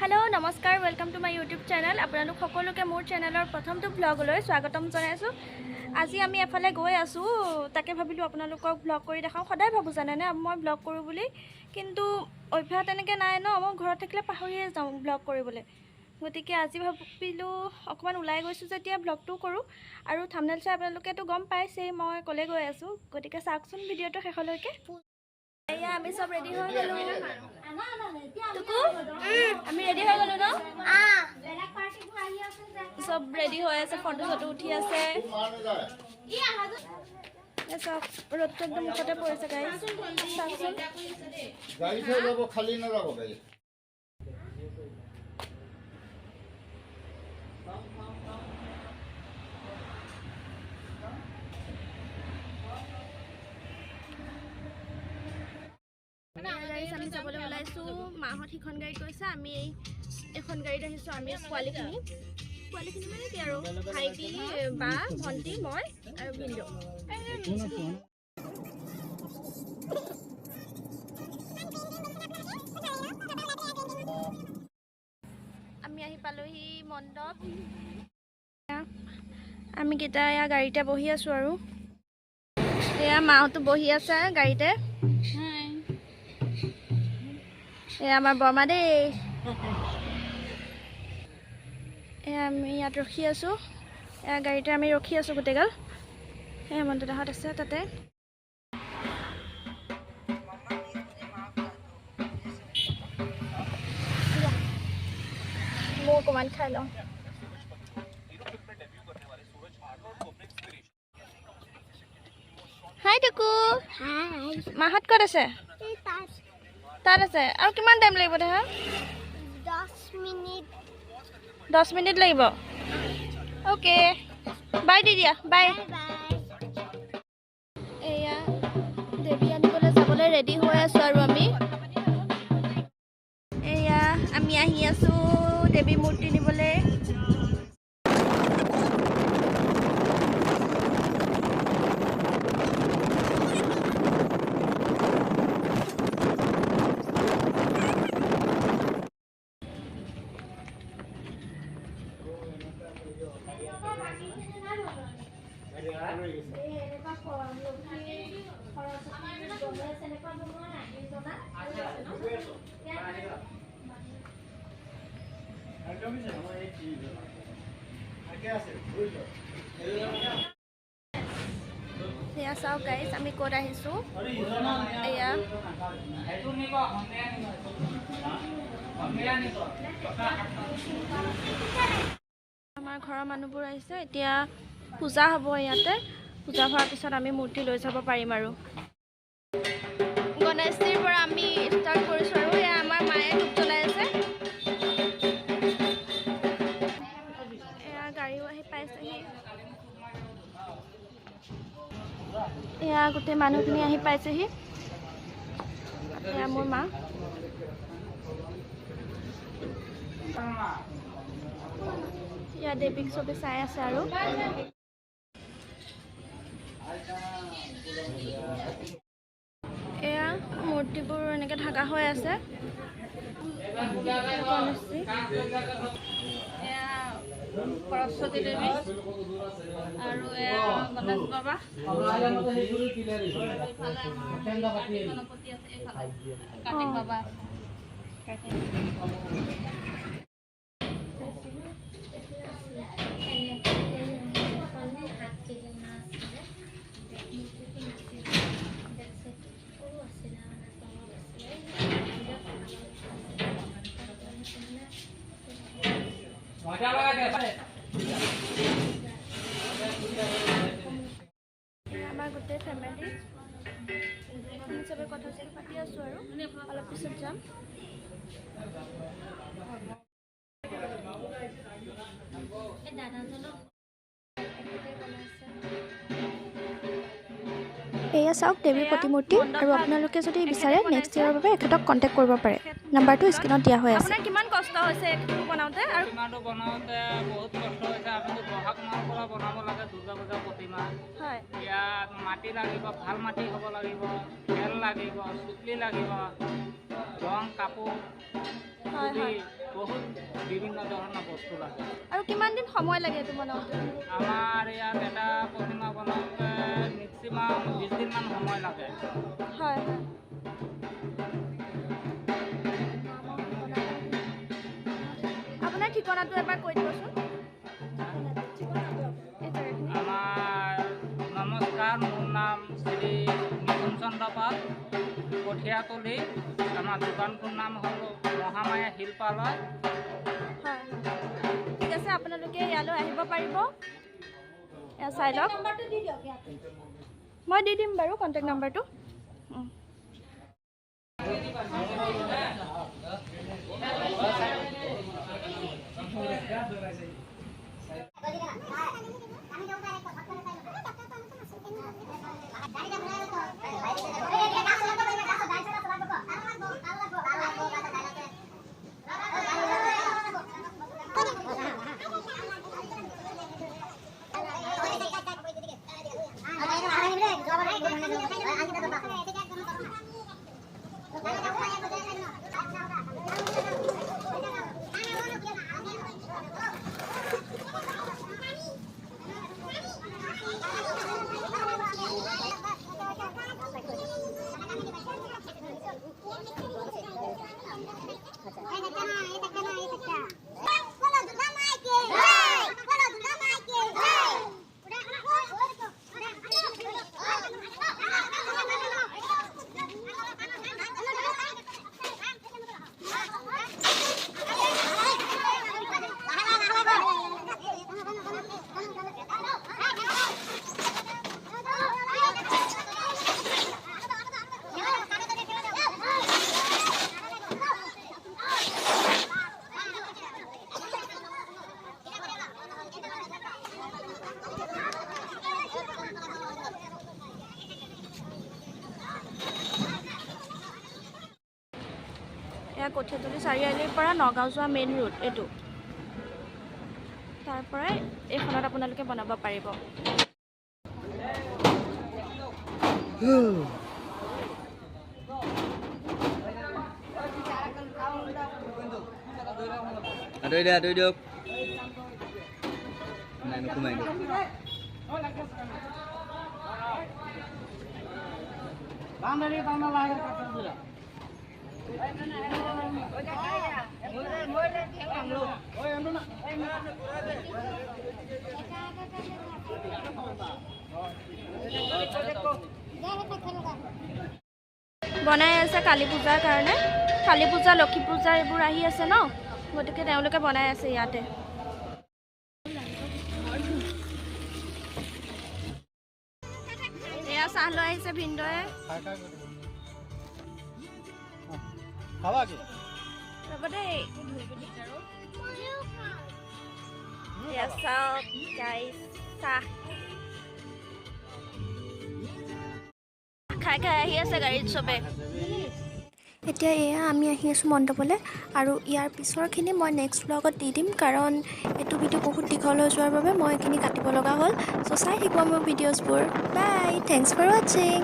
Hello नमस्कार welcome to my YouTube channel आपलोक सकलोके मोर चैनलर प्रथमটো ब्लगলৈ स्वागतम जनाइছো। আজি আমি এফালে গৈ আছো তাকে ভাবিলো আপোনালোকক ব্লগ কৰি দেখাও। সদায় ভাবো জানেনে মই ব্লগ কৰো বুলি, কিন্তু অভ্যাস তেনেকে নাই ন, মই ঘৰত থাকিলে পাহৰিয়ে যাওঁ ব্লগ কৰিবলৈ। গতিকে আজি ভাবিলো অকমান ওলাই গৈছো যেতিয়া ব্লগটো কৰো। আৰু থাম্বনেল চাই আপোনালোকেতো গম পাইছেই মই কলে গৈ আছো, গতিকে চাওকচোন ভিডিঅটো শেষলৈকে। এয়া আমি সব ৰেডি হৈ গলো। টুকু আমি ৰেডি হৈ গলো ন? সব ৰেডি হৈ আছে, ফটো ফটো উঠি আছে। সব ৰ'দটো একদম মুখতে পৰিছে গাইছ, চাওকচোন। গাড়ী থৈ যাব, খালি নাযাব গাড়ী। আমি যাবলৈ ওলাইছো। মাহত সিখন গাড়ীত গৈছে, আমি এখন গাড়ীত আহিছো। আমি পোৱালিখিনি মানে কি আৰু ভাইটি, বা, ভণ্টি, মই আৰু ভিনদেউ। আমি আহি পালোহি মণ্ডপ। আমি কেইটা এয়া গাড়ীতে বহি আছো আৰু এয়া মাহতো বহি আছে গাড়ীতে। এয়া আমাৰ বৰমা দেই। এয়া আমি ইয়াত ৰখি আছো, এয়া গাড়ীতে আমি ৰখি আছো গোটেইগাল। এয়া মন্তদাহঁত আছে তাতে। মই অকমান খাই লওঁ। হাই টুকু। মাহত ক'ত আছে? তাত আছে। আৰু কিমান টাইম লাগিব দেহা? 10 মিনিট লাগিব। ওকে বাই দি দিয়া, বাই। এয়া দেৱী আনিবলৈ যাবলৈ ৰেডি হৈ আছো আৰু আমি আহি আছো দেৱী মূৰ্তি নিবলৈ। এয়া চাওক গাইজ আমি ক'ত আহিছো। এয়া আমাৰ ঘৰৰ মানুহবোৰ আহিছে। এতিয়া পূজা হ'ব ইয়াতে। পূজা হোৱাৰ পিছত আমি মূৰ্তি লৈ যাব পাৰিম আৰু। গণেশজিৰ পৰা আমি ষ্টাৰ্ট কৰিছো আৰু এয়া আমাৰ মায়ে ধূপ জ্বলাই আছে। এয়া গাড়ীও আহি পাইছেহি। এয়া গোটেই মানুহখিনি আহি পাইছেহি। এয়া মোৰ মা। এয়া দেৱীক চবে চাই আছে আৰু এয়া মূৰ্তিবোৰ এনেকে ঢাকা হৈ আছে। এয়া সৰস্বতী দেৱী আৰু এয়া গণেশ বাবা। গণপতি আছে এইফালে, কাৰ্তিক বাবা আছে। আমাৰ গোটেই ফেমিলি চবে কথা পাতি আছো আৰু অলপ পিছত যাম। এয়া চাওক দেৱীৰ প্ৰতিমূৰ্তি। আৰু আপোনালোকে যদি বিচাৰে নেক্সট ইয়াৰৰ বাবে এখেতক কণ্টেক্ট কৰিব পাৰে। নাম্বাৰটো স্ক্ৰীনত দিয়া হৈ আছে। কিমান কষ্ট হৈছে বনাওঁতে? আৰু প্ৰতিমাটো বনাওঁতে বহুত কষ্ট হৈছে। আপুনি বহাগ মাহৰ পৰা বনাব লাগে দুৰ্গা পূজা প্ৰতিমা। হয়, ইয়াত মাটি লাগিব, ভাল মাটি হ'ব লাগিব, তেল লাগিব, চুকলি লাগিব, ৰং কাপোৰ, হয় হয় বহুত বিভিন্ন ধৰণৰ বস্তু লাগে। আৰু কিমান দিন সময় লাগে এইটো বনাওঁতে? আমাৰ ইয়াত এটা প্ৰতিমা বনাওঁতে মেক্সিমাম 20 দিনমান সময় লাগে। হয় হয় আপোনাৰ ঠিকনাটো এবাৰ কৈ দিবচোন। আমাৰ নমস্কাৰ, মোৰ নাম শ্ৰী মিথুন চন্দ্ৰ পাল, কঠীয়াতলী। আমাৰ দোকানটোৰ নাম হ'ল মহামায়া শিল্পালয়। হয় ঠিক আছে, আপোনালোকে ইয়ালৈ আহিব পাৰিব। এয়া চাই লওক, মই দি দিম বাৰু কণ্টেক্ট নাম্বাৰটো। এয়া কঠীয়াতলী চাৰিআলিৰ পৰা নগাঁও যোৱা মেইন ৰোড এইটো। তাৰ পৰাই এইখনত আপোনালোকে বনাব পাৰিব। Aduh dok. Nah, aku main dok. বনাই আছে কালী পূজাৰ কাৰণে। কালী পূজা, লক্ষী পূজা এইবোৰ আহি আছে ন, গতিকে তেওঁলোকে বনাই আছে ইয়াতে। এয়া চাহ লৈ আহিছে ভিনদয়ে। ৰ'ব দেই, এয়া চাওক গাইছ, চাহ খাই খাই আহি আছে গাড়ীত চবে। এতিয়া এয়া আমি আহি আছোঁ মণ্ডপলৈ, আৰু ইয়াৰ পিছৰখিনি মই নেক্সট ব্লগত দি দিম, কাৰণ এইটো ভিডিঅ' বহুত দীঘল হৈ যোৱাৰ বাবে মই এইখিনি কাটিব লগা হ'ল। চ' চাই থাকিব মোৰ ভিডিঅ'ছবোৰ। বাই, থেংকছ ফৰ ৱাচিং।